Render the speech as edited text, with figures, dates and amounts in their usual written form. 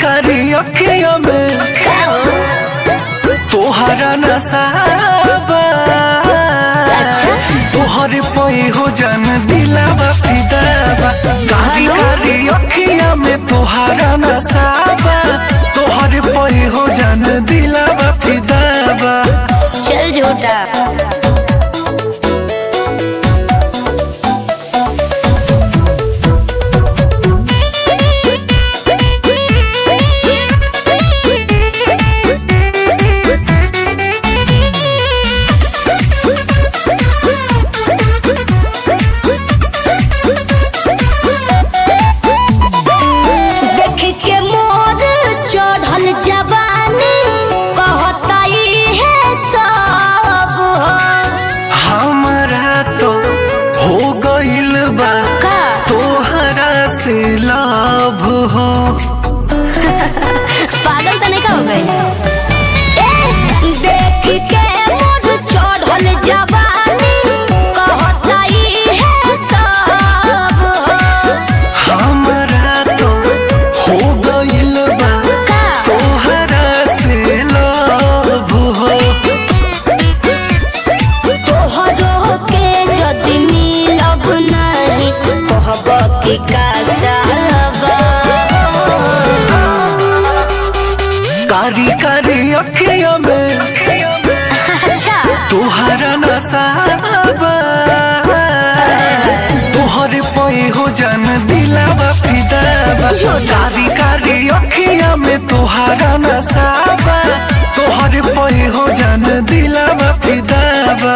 कारी अखियों में तोहरा नसाबा, तोहरे पे हो जान दिलावा फिदाबा। कारी कारी अखियों में तोहरा नसाबा, तोहरे पे हो जान दिलावा फिदाबा। चल झूठा। लव हो पागल तो नहीं का हो गई। देख के मोर चढ़ल जवानी कहता है सब हमरा तो हो गइल बा तोहरा से लव हो। तोहरो के जदी मिलब नहीं कहब कि का कारी कारी अखियों में तोहरा नसाबा, तोहरे पे हो जान दिलावा फिदाबा। कारी कारी अखियों में तोहरा नसाबा, तोहरे पे हो जान दिलावा फिदाबा।